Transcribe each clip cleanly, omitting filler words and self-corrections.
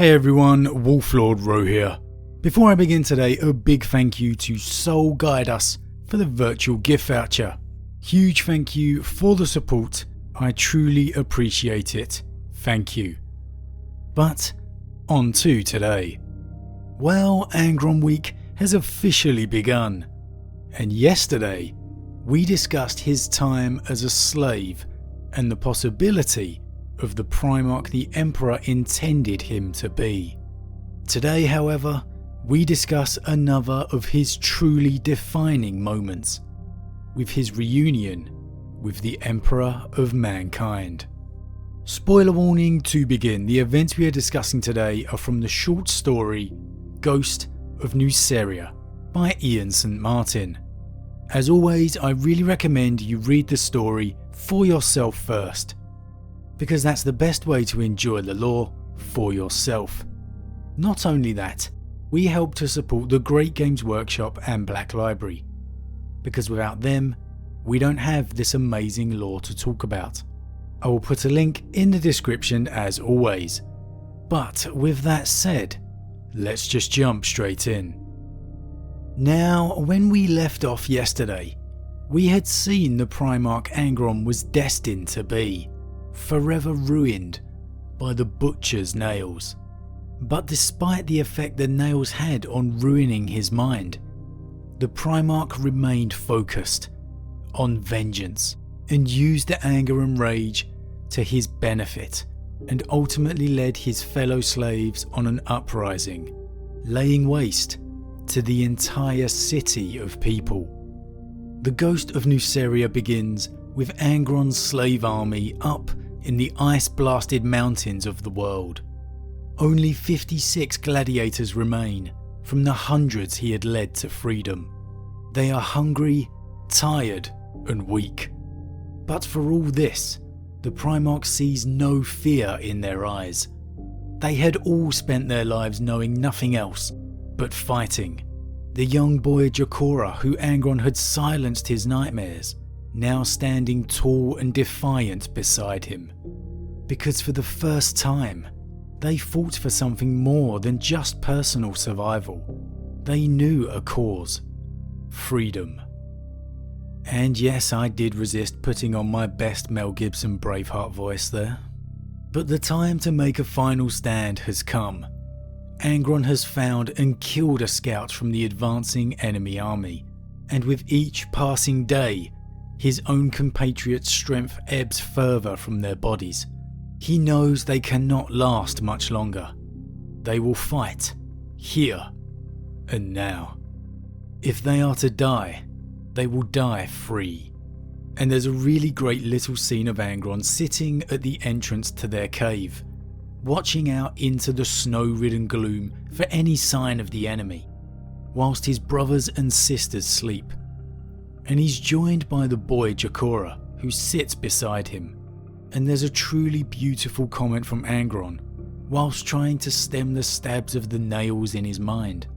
Hey everyone, Wolf Lord Rho here. Before I begin today, a big thank you to Soul Guide Us for the virtual gift voucher. Huge thank you for the support, I truly appreciate it, thank you. But on to today. Well, Angron week has officially begun, and yesterday we discussed his time as a slave and the possibility of the Primarch the Emperor intended him to be. Today, however, we discuss another of his truly defining moments, with his reunion with the Emperor of Mankind. Spoiler warning to begin, the events we are discussing today are from the short story Ghost of Nuceria by Ian St. Martin. As always, I really recommend you read the story for yourself first, because that's the best way to enjoy the lore for yourself. Not only that, we help to support the great Games Workshop and Black Library, because without them, we don't have this amazing lore to talk about. I will put a link in the description as always. But with that said, let's just jump straight in. Now, when we left off yesterday, we had seen the Primarch Angron was destined to be forever ruined by the Butcher's nails. But despite the effect the nails had on ruining his mind, the Primarch remained focused on vengeance and used the anger and rage to his benefit, and ultimately led his fellow slaves on an uprising, laying waste to the entire city of people. The Ghost of Nuceria begins with Angron's slave army up in the ice-blasted mountains of the world. Only 56 gladiators remain from the hundreds he had led to freedom. They are hungry, tired, and weak. But for all this, the Primarch sees no fear in their eyes. They had all spent their lives knowing nothing else but fighting. The young boy Jacora, who Angron had silenced his nightmares, now standing tall and defiant beside him. Because for the first time, they fought for something more than just personal survival. They knew a cause: freedom. And yes, I did resist putting on my best Mel Gibson Braveheart voice there. But the time to make a final stand has come. Angron has found and killed a scout from the advancing enemy army, and with each passing day, his own compatriots' strength ebbs further from their bodies. He knows they cannot last much longer. They will fight, here and now. If they are to die, they will die free. And there's a really great little scene of Angron sitting at the entrance to their cave, watching out into the snow-ridden gloom for any sign of the enemy, whilst his brothers and sisters sleep. And he's joined by the boy Jacora, who sits beside him. And there's a truly beautiful comment from Angron, whilst trying to stem the stabs of the nails in his mind,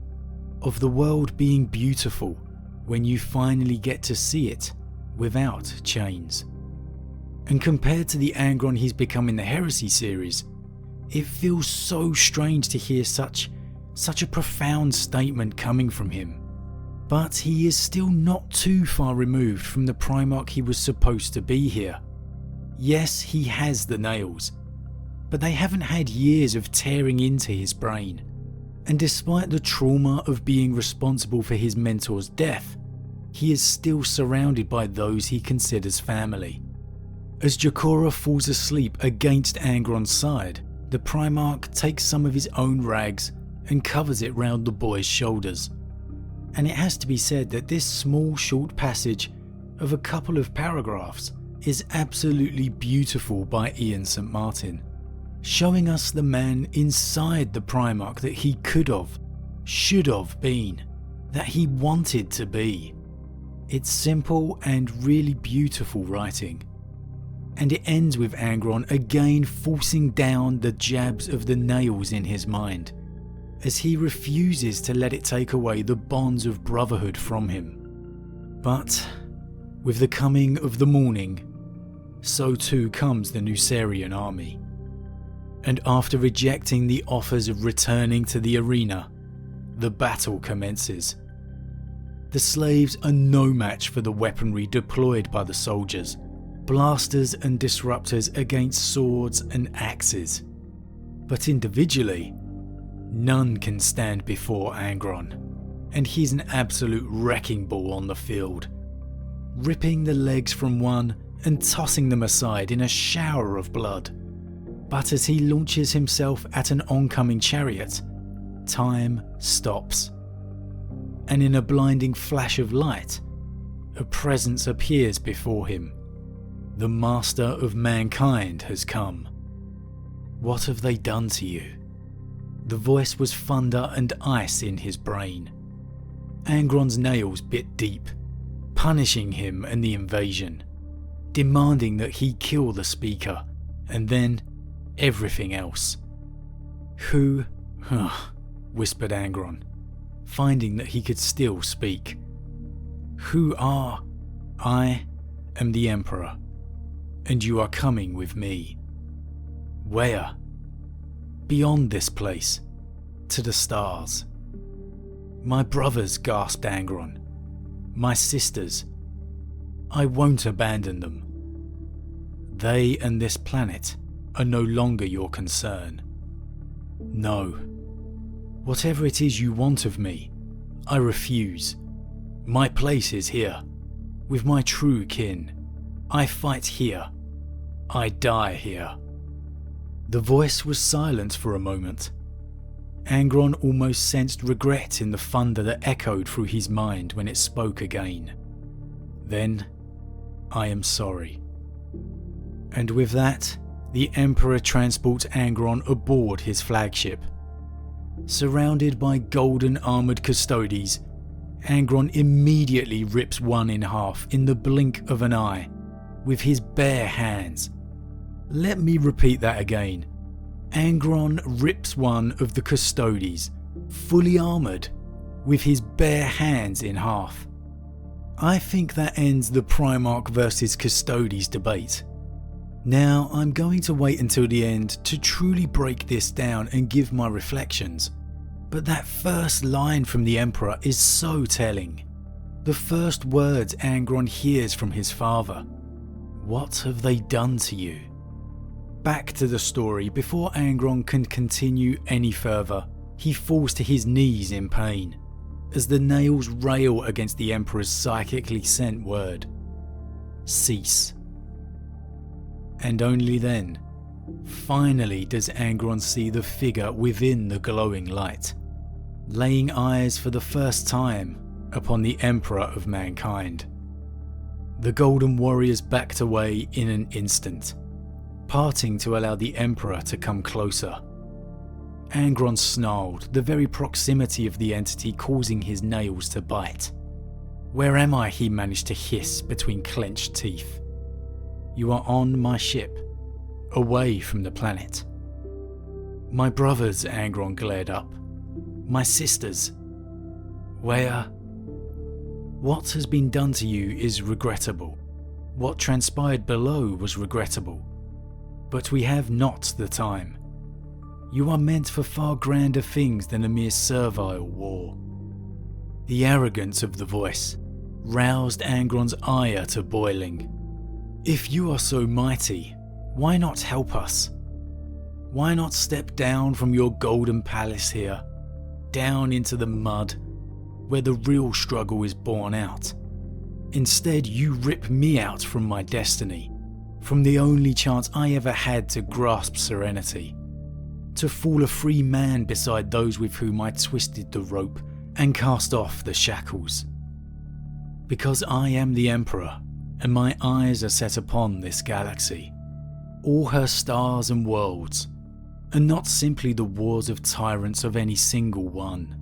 of the world being beautiful when you finally get to see it without chains. And compared to the Angron he's become in the Heresy series, it feels so strange to hear such a profound statement coming from him. But he is still not too far removed from the Primarch he was supposed to be here. Yes, he has the nails, but they haven't had years of tearing into his brain. And despite the trauma of being responsible for his mentor's death, he is still surrounded by those he considers family. As Jacora falls asleep against Angron's side, the Primarch takes some of his own rags and covers it round the boy's shoulders. And it has to be said that this small short passage of a couple of paragraphs is absolutely beautiful by Ian St. Martin, showing us the man inside the Primarch that he could have, should have been, that he wanted to be. It's simple and really beautiful writing. And it ends with Angron again forcing down the jabs of the nails in his mind, as he refuses to let it take away the bonds of brotherhood from him. But with the coming of the morning, so too comes the Nucerian army. and after rejecting the offers of returning to the arena, the battle commences. The slaves are no match for the weaponry deployed by the soldiers, blasters and disruptors against swords and axes. But individually, none can stand before Angron, and he's an absolute wrecking ball on the field, ripping the legs from one and tossing them aside in a shower of blood. But as he launches himself at an oncoming chariot, time stops, and in a blinding flash of light, a presence appears before him. The master of mankind has come. What have they done to you? The voice was thunder and ice in his brain. Angron's nails bit deep, punishing him and the invasion, demanding that he kill the speaker, and then everything else. Who? Whispered Angron, finding that he could still speak. Who are? I am the Emperor, and you are coming with me. Where? Beyond this place, to the stars. My brothers, gasped Angron. My sisters. I won't abandon them. They and this planet are no longer your concern. No. Whatever it is you want of me, I refuse. My place is here, with my true kin. I fight here. I die here. The voice was silent for a moment. Angron almost sensed regret in the thunder that echoed through his mind when it spoke again. Then, I am sorry. And with that, the Emperor transports Angron aboard his flagship. Surrounded by golden armoured custodies, Angron immediately rips one in half in the blink of an eye, with his bare hands. Let me repeat that again. Angron rips one of the custodies, fully armoured, with his bare hands in half. I think that ends the Primarch versus Custodies debate. Now I'm going to wait until the end to truly break this down and give my reflections. But that first line from the Emperor is so telling. The first words Angron hears from his father. What have they done to you? Back to the story. Before Angron can continue any further, he falls to his knees in pain, as the nails rail against the Emperor's psychically sent word. Cease. And only then, finally does Angron see the figure within the glowing light, laying eyes for the first time upon the Emperor of mankind. The Golden Warriors backed away in an instant, parting to allow the Emperor to come closer. Angron snarled, the very proximity of the entity causing his nails to bite. Where am I? He managed to hiss between clenched teeth. You are on my ship, away from the planet. My brothers, Angron glared up. My sisters. Where? What has been done to you is regrettable. What transpired below was regrettable. But we have not the time. You are meant for far grander things than a mere servile war. The arrogance of the voice roused Angron's ire to boiling. If you are so mighty, why not help us? Why not step down from your golden palace here, down into the mud, where the real struggle is borne out? Instead, you rip me out from my destiny, from the only chance I ever had to grasp serenity, to fall a free man beside those with whom I twisted the rope and cast off the shackles. Because I am the Emperor, and my eyes are set upon this galaxy, all her stars and worlds, and not simply the wars of tyrants of any single one.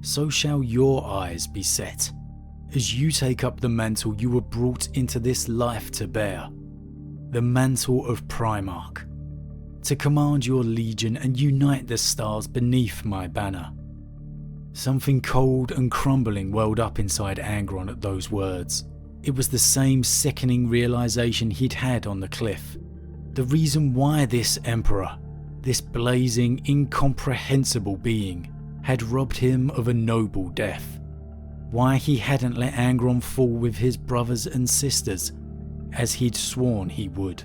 So shall your eyes be set, as you take up the mantle you were brought into this life to bear, the mantle of Primarch, to command your legion and unite the stars beneath my banner. Something cold and crumbling welled up inside Angron at those words. It was the same sickening realization he'd had on the cliff. The reason why this Emperor, This blazing, incomprehensible being had robbed him of a noble death. Why he hadn't let Angron fall with his brothers and sisters, as he'd sworn he would.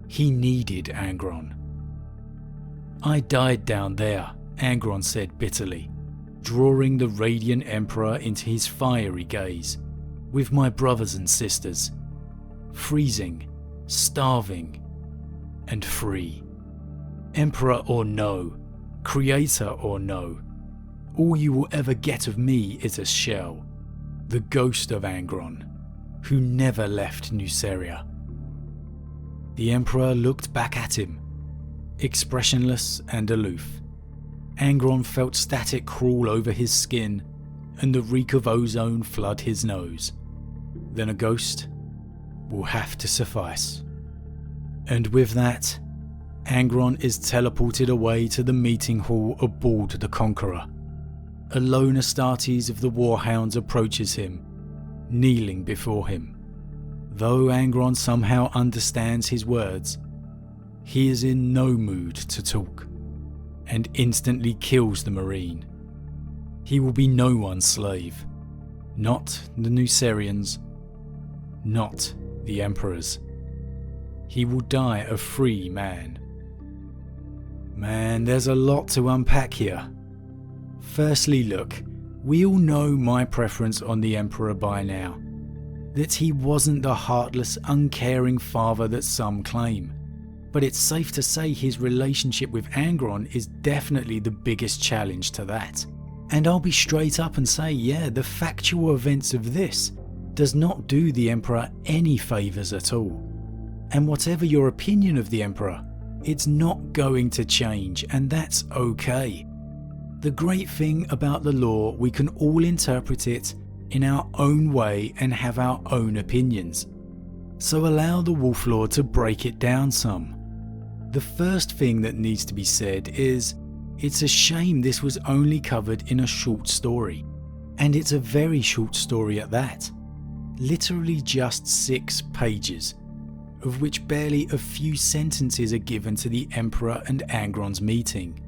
He needed Angron. "I died down there," Angron said bitterly, drawing the radiant Emperor into his fiery gaze, "with my brothers and sisters. Freezing, starving, and free. Emperor or no, creator or no, all you will ever get of me is a shell, the ghost of Angron, who never left Nuceria." The Emperor looked back at him, expressionless and aloof. Angron felt static crawl over his skin and the reek of ozone flood his nose. Then a ghost will have to suffice. And with that, Angron is teleported away to the meeting hall aboard the Conqueror. A lone Astartes of the Warhounds approaches him, kneeling before him. Though Angron somehow understands his words, he is in no mood to talk, and instantly kills the Marine. He will be no one's slave, not the Nucerians, not the Emperor's. He will die a free man. Man, there's a lot to unpack here. Firstly, look, we all know my preference on the Emperor by now. That he wasn't the heartless, uncaring father that some claim. But it's safe to say his relationship with Angron is definitely the biggest challenge to that. And I'll be straight up and say, yeah, the factual events of this does not do the Emperor any favours at all. And whatever your opinion of the Emperor, it's not going to change, and that's okay. The great thing about the lore, we can all interpret it in our own way and have our own opinions. So allow the Wolf Lord to break it down some. The first thing that needs to be said is, it's a shame this was only covered in a short story. And it's a very short story at that. Literally just 6 pages, of which barely a few sentences are given to the Emperor and Angron's meeting.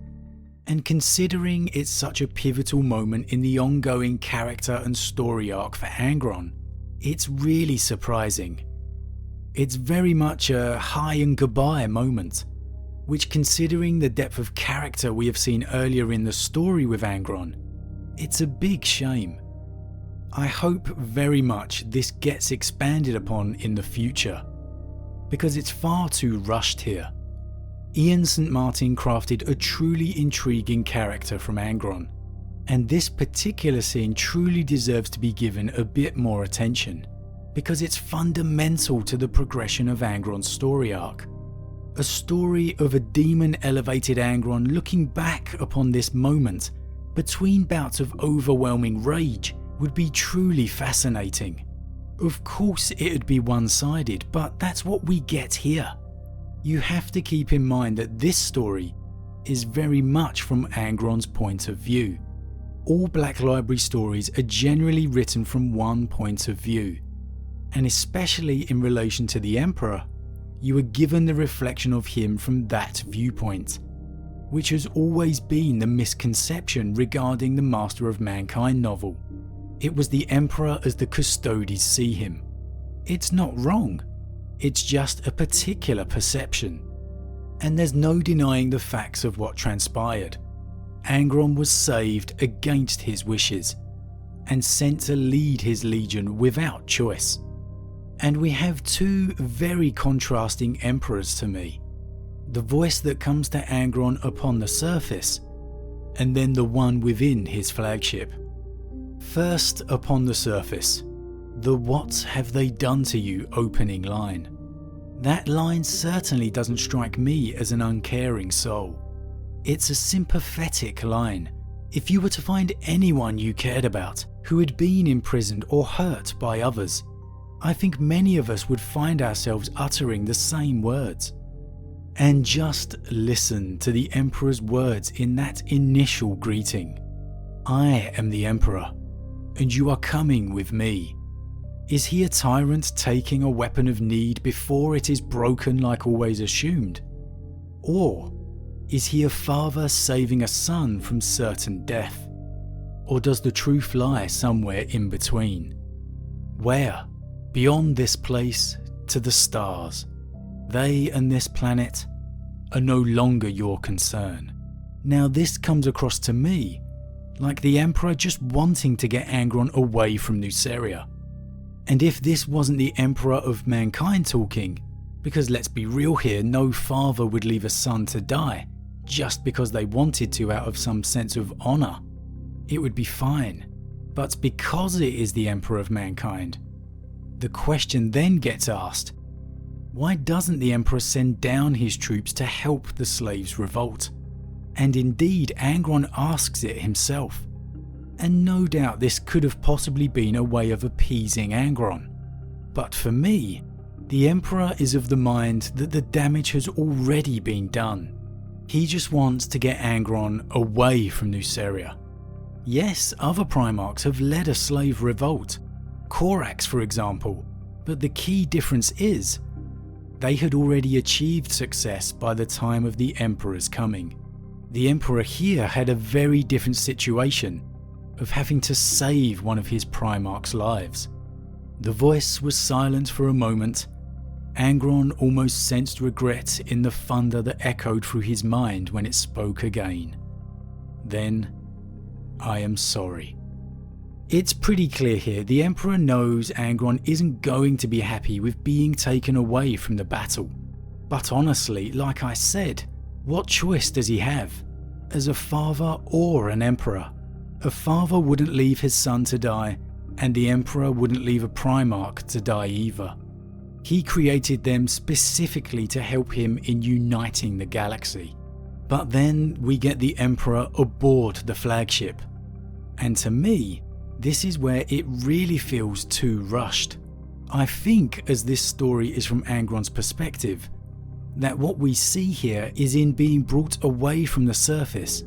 And considering it's such a pivotal moment in the ongoing character and story arc for Angron, it's really surprising. It's very much a hi and goodbye moment, which, considering the depth of character we have seen earlier in the story with Angron, it's a big shame. I hope very much this gets expanded upon in the future, because it's far too rushed here. Ian St. Martin crafted a truly intriguing character from Angron, and this particular scene truly deserves to be given a bit more attention, because it's fundamental to the progression of Angron's story arc. A story of a demon-elevated Angron looking back upon this moment between bouts of overwhelming rage would be truly fascinating. Of course it'd be one-sided, but that's what we get here. You have to keep in mind that this story is very much from Angron's point of view. All Black Library stories are generally written from one point of view, and especially in relation to the Emperor, you are given the reflection of him from that viewpoint, which has always been the misconception regarding the Master of Mankind novel. It was the Emperor as the Custodes see him. It's not wrong, it's just a particular perception. And there's no denying the facts of what transpired. Angron was saved against his wishes, and sent to lead his legion without choice. And we have 2 very contrasting emperors to me. The voice that comes to Angron upon the surface, and then the one within his flagship. First, upon the surface, the "what have they done to you" opening line. That line certainly doesn't strike me as an uncaring soul. It's a sympathetic line. If you were to find anyone you cared about who had been imprisoned or hurt by others, I think many of us would find ourselves uttering the same words. And just listen to the Emperor's words in that initial greeting. "I am the Emperor, and you are coming with me." Is he a tyrant taking a weapon of need before it is broken like always assumed? Or Is he a father saving a son from certain death? Or does the truth lie somewhere in between? Where, beyond this place to the stars, they and this planet are no longer your concern. Now this comes across to me like the Emperor just wanting to get Angron away from Nuceria. And if this wasn't the Emperor of mankind talking, because let's be real here, no father would leave a son to die just because they wanted to out of some sense of honour, it would be fine. But because it is the Emperor of mankind, the question then gets asked, why doesn't the Emperor send down his troops to help the slaves revolt? And indeed, Angron asks it himself. And no doubt this could have possibly been a way of appeasing Angron. But for me, the Emperor is of the mind that the damage has already been done. He just wants to get Angron away from Nuceria. Yes, other Primarchs have led a slave revolt, Corax for example, but the key difference is, they had already achieved success by the time of the Emperor's coming. The Emperor here had a very different situation of having to save one of his Primarch's lives. The voice was silent for a moment. Angron almost sensed regret in the thunder that echoed through his mind when it spoke again. Then, I am sorry. It's pretty clear here the Emperor knows Angron isn't going to be happy with being taken away from the battle. But honestly, like I said, what choice does he have? As a father or an Emperor, a father wouldn't leave his son to die, and the Emperor wouldn't leave a Primarch to die either. He created them specifically to help him in uniting the galaxy. But then we get the Emperor aboard the flagship. And to me, this is where it really feels too rushed. I think, as this story is from Angron's perspective, that what we see here is in being brought away from the surface,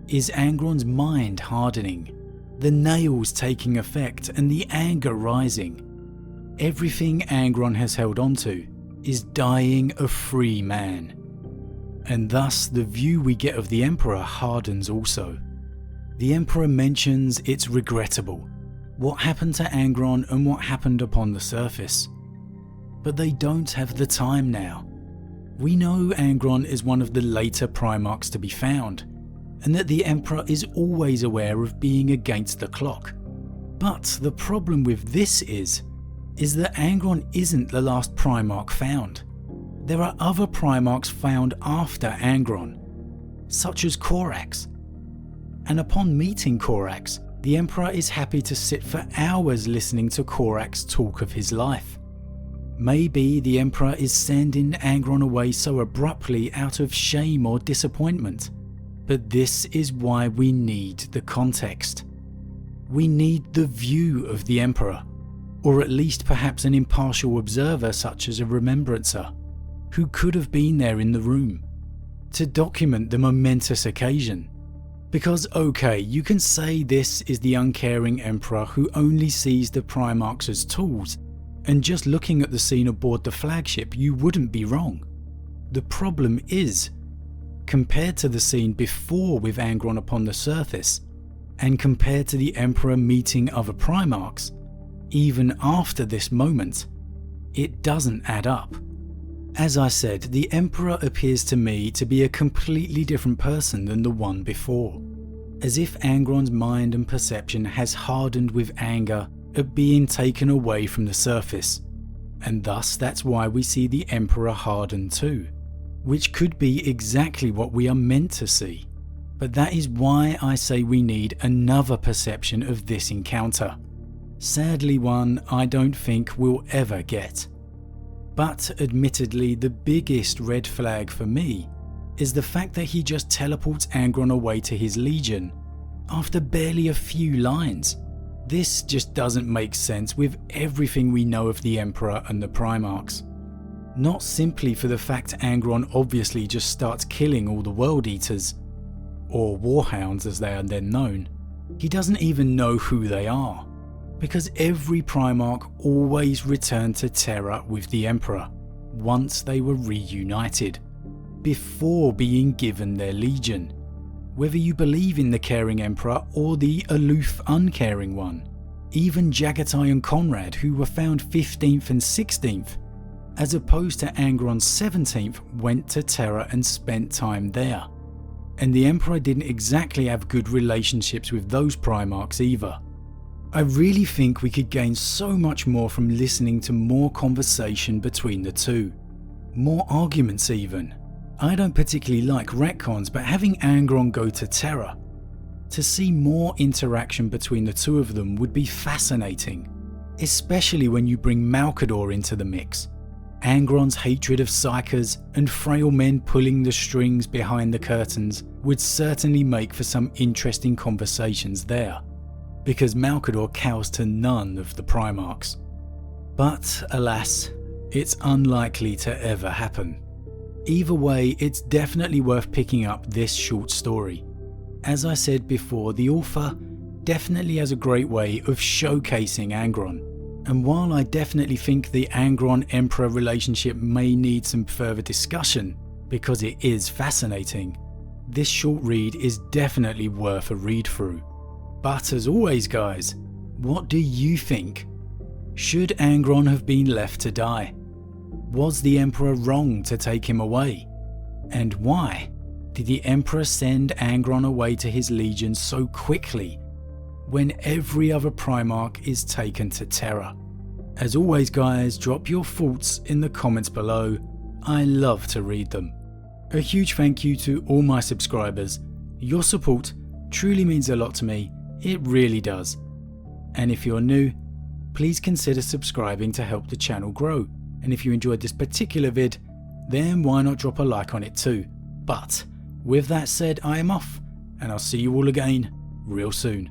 is Angron's mind hardening, the nails taking effect and the anger rising. Everything Angron has held onto is dying a free man. And thus the view we get of the Emperor hardens also. The Emperor mentions it's regrettable, what happened to Angron and what happened upon the surface. But they don't have the time now. We know Angron is one of the later Primarchs to be found, and that the Emperor is always aware of being against the clock. But the problem with this is that Angron isn't the last Primarch found. There are other Primarchs found after Angron, such as Corax. And upon meeting Corax, the Emperor is happy to sit for hours listening to Corax talk of his life. Maybe the Emperor is sending Angron away so abruptly out of shame or disappointment. But this is why we need the context. We need the view of the Emperor, or at least perhaps an impartial observer such as a remembrancer, who could have been there in the room, to document the momentous occasion. Because okay, you can say this is the uncaring Emperor who only sees the Primarchs as tools, and just looking at the scene aboard the flagship you wouldn't be wrong. The problem is, compared to the scene before with Angron upon the surface, and compared to the Emperor meeting other Primarchs, even after this moment, it doesn't add up. As I said, the Emperor appears to me to be a completely different person than the one before, as if Angron's mind and perception has hardened with anger at being taken away from the surface, and thus that's why we see the Emperor harden too, which could be exactly what we are meant to see. But that is why I say we need another perception of this encounter, sadly one I don't think we'll ever get. But admittedly, the biggest red flag for me is the fact that he just teleports Angron away to his legion after barely a few lines. This just doesn't make sense with everything we know of the Emperor and the Primarchs. Not simply for the fact Angron obviously just starts killing all the World Eaters, or Warhounds as they are then known. He doesn't even know who they are, because every Primarch always returned to Terra with the Emperor once they were reunited. before being given their legion. Whether you believe in the caring emperor or the aloof, uncaring one. Even Jagatai and Conrad, who were found 15th and 16th, as opposed to Angron's 17th, went to Terra and spent time there. And the Emperor didn't exactly have good relationships with those Primarchs either. I really think we could gain so much more from listening to more conversation between the two. More arguments even. I don't particularly like retcons, but having Angron go to Terra, to see more interaction between the two of them would be fascinating. Especially when you bring Malcador into the mix. Angron's hatred of psychers and frail men pulling the strings behind the curtains would certainly make for some interesting conversations there, because Malcador cows to none of the Primarchs. But alas, it's unlikely to ever happen. Either way, it's definitely worth picking up this short story. As I said before, the author definitely has a great way of showcasing Angron. And while I definitely think the Angron-Emperor relationship may need some further discussion, because it is fascinating, this short read is definitely worth a read through. But as always guys, what do you think? Should Angron have been left to die? Was the Emperor wrong to take him away? And why did the Emperor send Angron away to his legion so quickly, when every other Primarch is taken to Terra? As always guys, drop your thoughts in the comments below. I love to read them. A huge thank you to all my subscribers. Your support truly means a lot to me, it really does. And if you're new, please consider subscribing to help the channel grow. And if you enjoyed this particular vid, then why not drop a like on it too. But with that said, I am off, and I'll see you all again real soon.